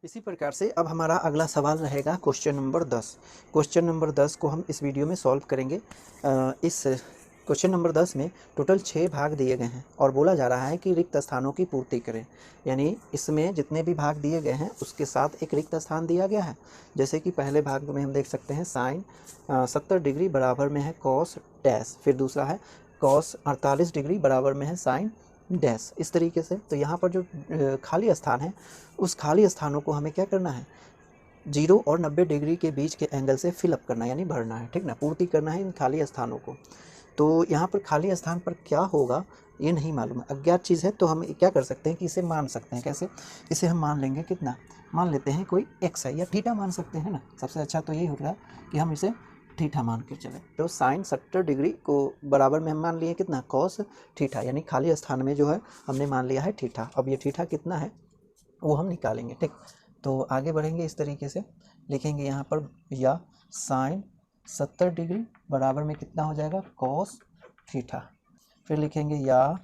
इसी प्रकार से अब हमारा अगला सवाल रहेगा क्वेश्चन नंबर 10। क्वेश्चन नंबर 10 को हम इस वीडियो में सॉल्व करेंगे। इस क्वेश्चन नंबर 10 में टोटल 6 भाग दिए गए हैं और बोला जा रहा है कि रिक्त स्थानों की पूर्ति करें। यानी इसमें जितने भी भाग दिए गए हैं उसके साथ एक रिक्त स्थान दिया गया है। जैसे कि पहले भाग में हम देख सकते हैं साइन 70 डिग्री बराबर में है कॉस डैश, फिर दूसरा है कॉस 48 डिग्री बराबर में है साइन डैश। इस तरीके से तो यहाँ पर जो खाली स्थान है उस खाली स्थानों को हमें क्या करना है, 0 और 90 डिग्री के बीच के एंगल से फिलअप करना है, यानी भरना है, ठीक ना, पूर्ति करना है इन खाली स्थानों को। तो यहाँ पर खाली स्थान पर क्या होगा ये नहीं मालूम है, अज्ञात चीज़ है। तो हम क्या कर सकते हैं कि इसे मान सकते हैं। कैसे? इसे हम मान लेंगे कितना, मान लेते हैं कोई एक्स है या थीटा मान सकते हैं ना। सबसे अच्छा तो यही होगा कि हम इसे थीटा मान के चलें। तो साइन 70 डिग्री को बराबर में हम मान लिए कितना, कॉस थीटा, यानी खाली स्थान में जो है हमने मान लिया है थीटा। अब ये थीटा कितना है वो हम निकालेंगे, ठीक। तो आगे बढ़ेंगे इस तरीके से, लिखेंगे यहाँ पर या साइन 70 डिग्री बराबर में कितना हो जाएगा, कॉस थीटा। फिर लिखेंगे या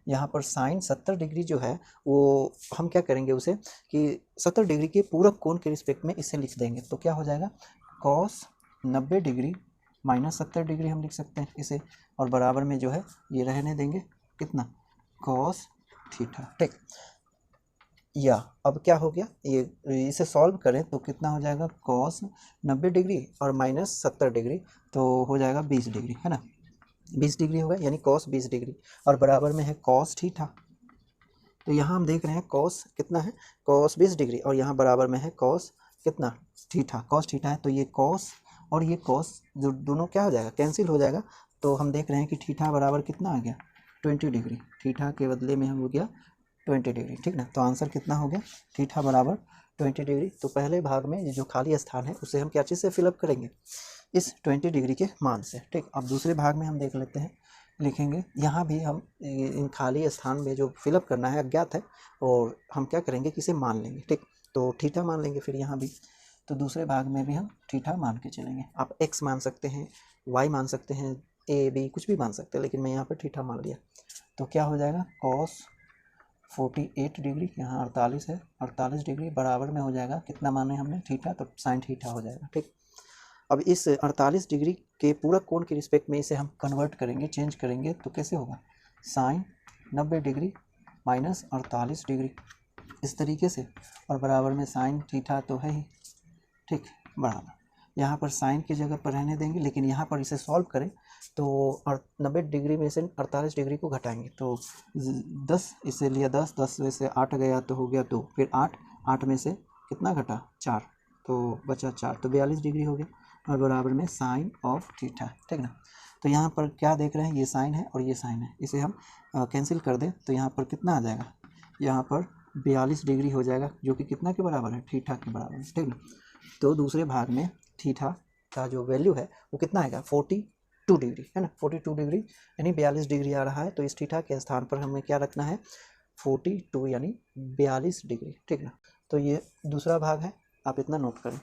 यहाँ पर साइन 70 डिग्री जो है वो हम क्या करेंगे उसे कि 70 डिग्री के पूरक कोण के रिस्पेक्ट में इसे लिख देंगे। तो क्या हो जाएगा, कॉस 90 डिग्री माइनस 70 डिग्री हम लिख सकते हैं इसे, और बराबर में जो है ये रहने देंगे कितना, कॉस थीटा, ठीक। या अब क्या हो गया, ये इसे सॉल्व करें तो कितना हो जाएगा, कॉस 90 डिग्री और माइनस 70 डिग्री तो हो जाएगा 20 डिग्री, है ना, 20 डिग्री होगा, यानी कॉस 20 डिग्री और बराबर में है कॉस थीटा। तो यहाँ हम देख रहे हैं कॉस कितना है, कॉस 20 डिग्री और यहाँ बराबर में है कॉस कितना, थीटा, कॉस थीटा है। तो ये कॉस और ये कॉस जो दोनों क्या हो जाएगा, कैंसिल हो जाएगा। तो हम देख रहे हैं कि थीटा बराबर कितना आ गया, 20 डिग्री। थीटा के बदले में हम हो गया 20 डिग्री, ठीक ना। तो आंसर कितना हो गया, थीटा बराबर 20 डिग्री। तो पहले भाग में ये जो खाली स्थान है उसे हम क्या चीज़ से फिलअप करेंगे, इस 20 डिग्री के मान से, ठीक। अब दूसरे भाग में हम देख लेते हैं, लिखेंगे यहाँ भी हम इन खाली स्थान में जो फिलअप करना है अज्ञात है और हम क्या करेंगे कि इसे मान लेंगे, ठीक। तो थीटा मान लेंगे फिर यहाँ भी। तो दूसरे भाग में भी हम थीटा मान के चलेंगे। आप एक्स मान सकते हैं, वाई मान सकते हैं, ए बी कुछ भी मान सकते हैं, लेकिन मैं यहाँ पर थीटा मान लिया। तो क्या हो जाएगा, कॉस 48 डिग्री, यहाँ 48 है, 48 डिग्री बराबर में हो जाएगा कितना माने हमने, थीटा, तो साइन थीटा हो जाएगा, ठीक। अब इस 48 डिग्री के पूरक कोण के रिस्पेक्ट में इसे हम कन्वर्ट करेंगे, चेंज करेंगे, तो कैसे होगा, साइन 90 डिग्री माइनस 48 डिग्री, इस तरीके से, और बराबर में साइन थीटा तो है ही, ठीक, बराबर। यहाँ पर साइन की जगह पर रहने देंगे, लेकिन यहाँ पर इसे सॉल्व करें तो 90 डिग्री में से 48 डिग्री को घटाएंगे तो 10, इसे लिया 10, 10 में से 8 गया तो हो गया 2, फिर 8, 8 में से कितना घटा, 4, तो बचा 4, तो 42 डिग्री हो गया और बराबर में साइन ऑफ थीटा, ठीक ना। तो यहाँ पर क्या देख रहे हैं, ये साइन है और ये साइन है, इसे हम कैंसिल कर दें तो यहाँ पर कितना आ जाएगा, यहाँ पर 42 डिग्री हो जाएगा, जो कि कितना के बराबर है, थीटा के बराबर है, ठीक ना। तो दूसरे भाग में थीटा का जो वैल्यू है वो कितना आएगा, 42 डिग्री, है ना, 42 डिग्री यानी 42 डिग्री आ रहा है। तो इस थीटा के स्थान पर हमें क्या रखना है, 42 यानी 42 डिग्री, ठीक ना। तो ये दूसरा भाग है, आप इतना नोट करें।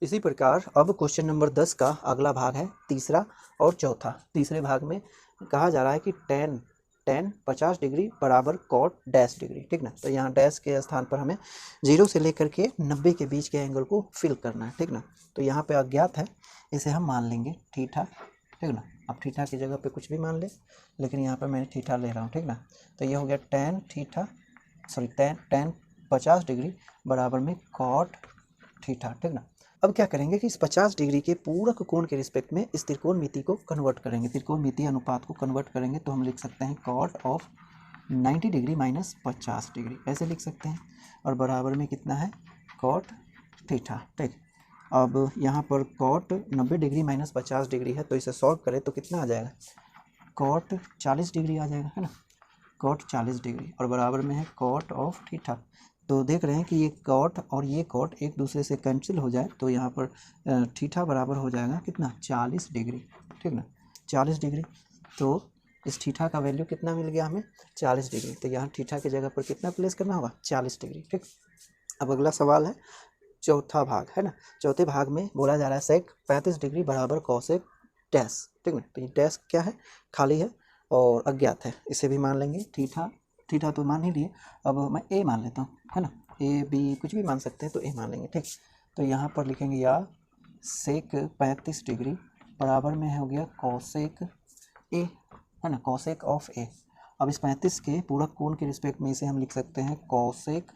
इसी प्रकार अब क्वेश्चन नंबर 10 का अगला भाग है तीसरा और चौथा। तीसरे भाग में कहा जा रहा है कि टेन 50 डिग्री बराबर कॉट डैश डिग्री, ठीक ना। तो यहाँ डैश के स्थान पर हमें 0 से लेकर के 90 के बीच के एंगल को फिल करना है, ठीक ना। तो यहाँ पे अज्ञात है, इसे हम मान लेंगे थीटा, ठीक ना। अब थीटा की जगह पे कुछ भी मान ले, लेकिन यहाँ पर मैंने थीटा ले रहा हूँ, ठीक ना। तो ये हो गया टेन 50 डिग्री बराबर में कॉट थीटा, ठीक ना। अब क्या करेंगे कि इस 50 डिग्री के पूरक कोण के रिस्पेक्ट में इस त्रिकोणमिति को कन्वर्ट करेंगे, त्रिकोणमिति अनुपात को कन्वर्ट करेंगे। तो हम लिख सकते हैं cot of 90 degree minus 50 degree, ऐसे लिख सकते हैं, और बराबर में कितना है, कॉट थीटा, ठीक। अब यहाँ पर कॉट 90 डिग्री माइनस 50 डिग्री है, तो इसे सॉल्व करें तो कितना आ जाएगा, कॉट 40 डिग्री आ जाएगा, है ना, कॉट 40 डिग्री, और बराबर में है कॉट ऑफ थीटा। तो देख रहे हैं कि ये कॉट और ये कॉट एक दूसरे से कैंसिल हो जाए, तो यहाँ पर थीटा बराबर हो जाएगा कितना, 40 डिग्री, ठीक ना, 40 डिग्री। तो इस थीटा का वैल्यू कितना मिल गया हमें, 40 डिग्री। तो यहाँ थीटा की जगह पर कितना प्लेस करना होगा, 40 डिग्री, ठीक। अब अगला सवाल है चौथा भाग, है ना। चौथे भाग में बोला जा रहा है सेक 35 डिग्री बराबर कॉसेक डैश, ठीक ना। तो ये डैश क्या है, खाली है और अज्ञात है, इसे भी मान लेंगे थीटा थीटा तो मान ही लिए, अब मैं ए मान लेता हूँ, है ना, ए बी कुछ भी मान सकते हैं, तो ए मान लेंगे, ठीक। तो यहाँ पर लिखेंगे या सेक 35 डिग्री बराबर में हो गया कॉसेक ए, है ना, कॉसेक ऑफ ए। अब इस 35 के पूरक कोण के रिस्पेक्ट में इसे हम लिख सकते हैं cosec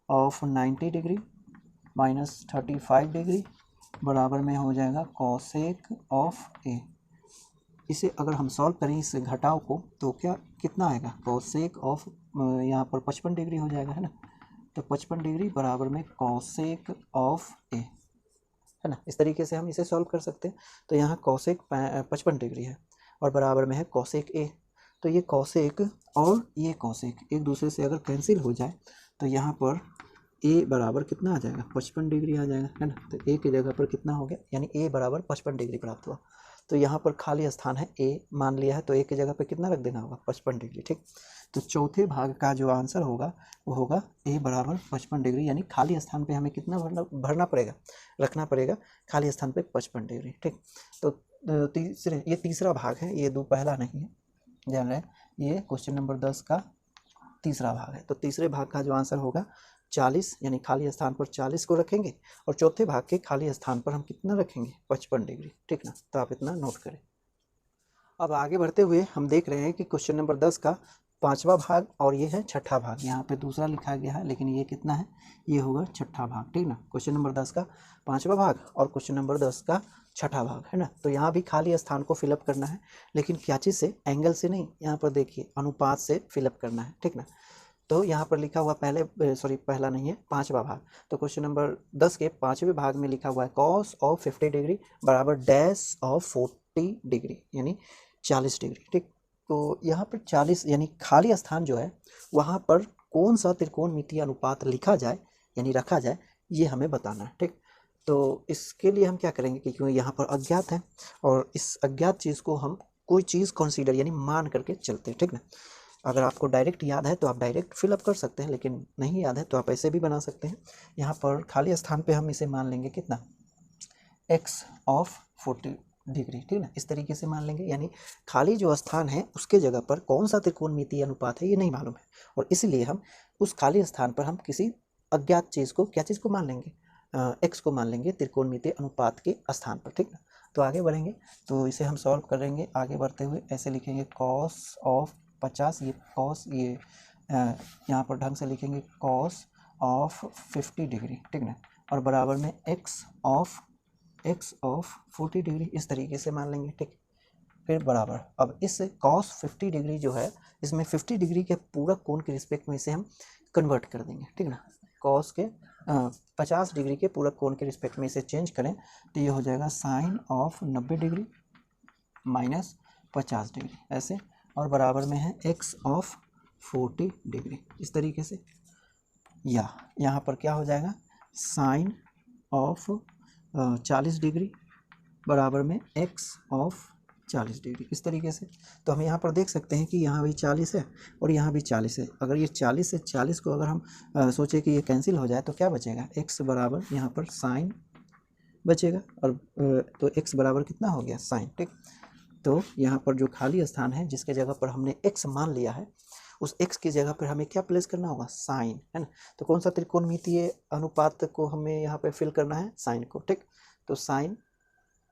of 90 degree minus 35 degree बराबर में हो जाएगा कॉसेक ऑफ ए। इसे अगर हम सॉल्व करें इस घटाव को तो क्या कितना आएगा, कॉसेक ऑफ यहाँ पर 55 डिग्री हो जाएगा, है ना, तो 55 डिग्री बराबर में कॉसेक ऑफ ए, है ना। इस तरीके से हम इसे सॉल्व कर सकते हैं। तो यहाँ कॉसेक 55 डिग्री है और बराबर में है कॉसेक ए। तो ये कॉसेक और ये कॉसेक एक दूसरे से अगर कैंसिल हो जाए तो यहाँ पर ए बराबर कितना आ जाएगा, 55 डिग्री आ जाएगा, है ना। तो ए की जगह पर कितना हो गया, यानी ए बराबर 55 डिग्री प्राप्त हुआ। तो यहाँ पर खाली स्थान है ए मान लिया है, तो ए की जगह पर कितना रख देना होगा, 55 डिग्री, ठीक। तो चौथे भाग का जो आंसर होगा वो होगा ए बराबर 55 डिग्री, यानी खाली स्थान पे हमें कितना भरना पड़ेगा, रखना पड़ेगा खाली स्थान पे 55 डिग्री, ठीक। तो ये तीसरा भाग है, ये पहला नहीं है, ध्यान रहे, ये क्वेश्चन नंबर 10 का तीसरा भाग है। तो तीसरे भाग का जो आंसर होगा 40, यानी खाली स्थान पर 40 को रखेंगे और चौथे भाग के खाली स्थान पर हम कितना रखेंगे, 55 डिग्री, ठीक ना। तो आप इतना नोट करें। अब आगे बढ़ते हुए हम देख रहे हैं कि क्वेश्चन नंबर 10 का पांचवा भाग और ये है छठा भाग, यहाँ पे दूसरा लिखा गया है लेकिन ये कितना है, ये होगा छठा भाग, ठीक ना। क्वेश्चन नंबर 10 का पांचवा भाग और क्वेश्चन नंबर 10 का छठा भाग, है ना। तो यहाँ भी खाली स्थान को फिलअप करना है, लेकिन क्या चीज़ से, एंगल से नहीं, यहाँ पर देखिए अनुपात से फिलअप करना है, ठीक ना। तो यहाँ पर लिखा हुआ पहला नहीं है, पांचवा भाग। तो क्वेश्चन नंबर 10 के पांचवें भाग में लिखा हुआ है कॉस ऑफ 50 डिग्री बराबर डैश ऑफ 40 डिग्री, यानी 40 डिग्री, ठीक। तो यहाँ पर 40 यानी खाली स्थान जो है वहाँ पर कौन सा त्रिकोणमितीय अनुपात लिखा जाए यानी रखा जाए, ये हमें बताना है, ठीक। तो इसके लिए हम क्या करेंगे कि क्योंकि यहाँ पर अज्ञात है और इस अज्ञात चीज़ को हम कोई चीज़ कंसीडर यानी मान करके चलते हैं, ठीक ना। अगर आपको डायरेक्ट याद है तो आप डायरेक्ट फिलअप कर सकते हैं, लेकिन नहीं याद है तो आप ऐसे भी बना सकते हैं। यहाँ पर खाली स्थान पे हम इसे मान लेंगे कितना, x ऑफ 40 डिग्री, ठीक ना, इस तरीके से मान लेंगे। यानी खाली जो स्थान है उसके जगह पर कौन सा त्रिकोणमितीय अनुपात है ये नहीं मालूम है, और इसलिए हम उस खाली स्थान पर हम किसी अज्ञात चीज़ को, क्या चीज़ को मान लेंगे, x को मान लेंगे त्रिकोणमितीय अनुपात के स्थान पर, ठीक ना। तो आगे बढ़ेंगे, तो इसे हम सॉल्व करेंगे। आगे बढ़ते हुए ऐसे लिखेंगे कॉस ऑफ 50, ये कॉस, ये यहाँ पर ढंग से लिखेंगे कॉस ऑफ 50 डिग्री, ठीक ना, और बराबर में x ऑफ 40 डिग्री, इस तरीके से मान लेंगे, ठीक। फिर बराबर, अब इस cos 50 डिग्री जो है इसमें 50 डिग्री के पूरक कोण के रिस्पेक्ट में इसे हम कन्वर्ट कर देंगे, ठीक ना। cos के 50 डिग्री के पूरक कोण के रिस्पेक्ट में इसे चेंज करें तो ये हो जाएगा sine of 90 degree minus 50 degree, ऐसे, और बराबर में है x ऑफ 40 डिग्री, इस तरीके से। या यहाँ पर क्या हो जाएगा, साइन ऑफ 40 डिग्री बराबर में x ऑफ 40 डिग्री, इस तरीके से। तो हम यहाँ पर देख सकते हैं कि यहाँ भी 40 है और यहाँ भी 40 है। अगर ये 40 से 40 को अगर हम सोचे कि ये कैंसिल हो जाए तो क्या बचेगा, x बराबर यहाँ पर साइन बचेगा, और तो x बराबर कितना हो गया, साइन, ठीक। तो यहाँ पर जो खाली स्थान है जिसके जगह पर हमने x मान लिया है उस x की जगह पर हमें क्या प्लेस करना होगा, साइन, है ना। तो कौन सा त्रिकोणमितीय अनुपात को हमें यहाँ पे फिल करना है, साइन को, ठीक। तो साइन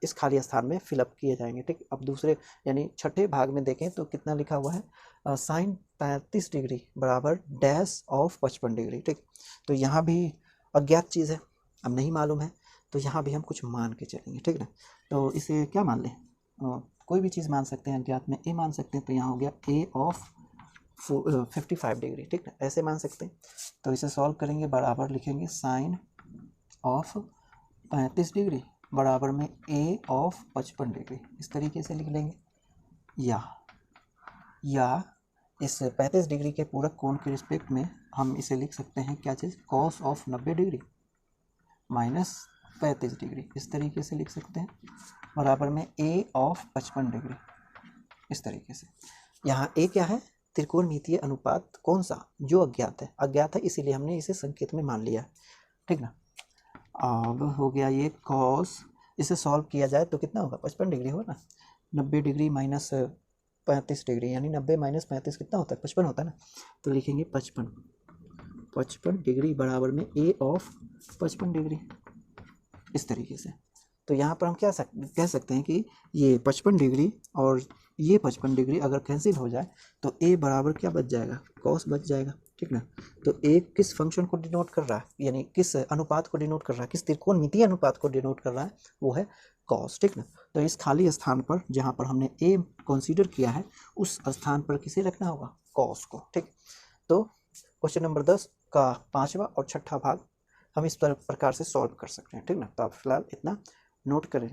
इस खाली स्थान में फिलअप किए जाएंगे, ठीक। अब दूसरे यानी छठे भाग में देखें तो कितना लिखा हुआ है, साइन 35 डिग्री बराबर डैश ऑफ 55 डिग्री, ठीक। तो यहाँ भी अज्ञात चीज़ है, अब नहीं मालूम है, तो यहाँ भी हम कुछ मान के चलेंगे, ठीक ना। तो इसे क्या मान लें, कोई भी चीज़ मान सकते हैं, अज्ञात में ए मान सकते हैं, तो यहाँ हो गया ए ऑफ 55 डिग्री, ठीक है, ऐसे मान सकते हैं। तो इसे सॉल्व करेंगे, बराबर लिखेंगे साइन ऑफ 35 डिग्री बराबर में ए ऑफ 55 डिग्री, इस तरीके से लिख लेंगे। या इस 35 डिग्री के पूरक कोण के रिस्पेक्ट में हम इसे लिख सकते हैं क्या चीज़, cos of 90 degree minus 35 degree, इस तरीके से लिख सकते हैं, बराबर में ए ऑफ 55 डिग्री, इस तरीके से। यहाँ ए क्या है, त्रिकोणमितीय अनुपात, कौन सा, जो अज्ञात है इसीलिए हमने इसे संकेत में मान लिया, ठीक ना। अब हो गया ये कॉस, इसे सॉल्व किया जाए तो कितना होगा, 55 डिग्री होगा ना, 90 डिग्री माइनस 35 डिग्री, यानी 90 माइनस 35 कितना होता है? 55 होता है ना। तो लिखेंगे 55 डिग्री बराबर में ए ऑफ 55 डिग्री, इस तरीके से। तो यहाँ पर हम क्या कह सकते हैं कि ये 55 डिग्री और ये 55 डिग्री अगर कैंसिल हो जाए तो ए बराबर क्या बच जाएगा? कॉस बच जाएगा, ठीक ना। तो ए किस फंक्शन को डिनोट कर रहा है, यानी किस अनुपात को डिनोट कर रहा है, किस त्रिकोणमितीय अनुपात को डिनोट कर रहा है? वो है कॉस, ठीक ना। तो इस खाली स्थान पर जहाँ पर हमने ए कंसीडर किया है उस स्थान पर किसे रखना होगा? कॉस को, ठीक। तो क्वेश्चन नंबर 10 का 5वां और 6ठा भाग हम इस प्रकार से सॉल्व कर सकते हैं, ठीक ना। तो आप फिलहाल इतना नोट करें।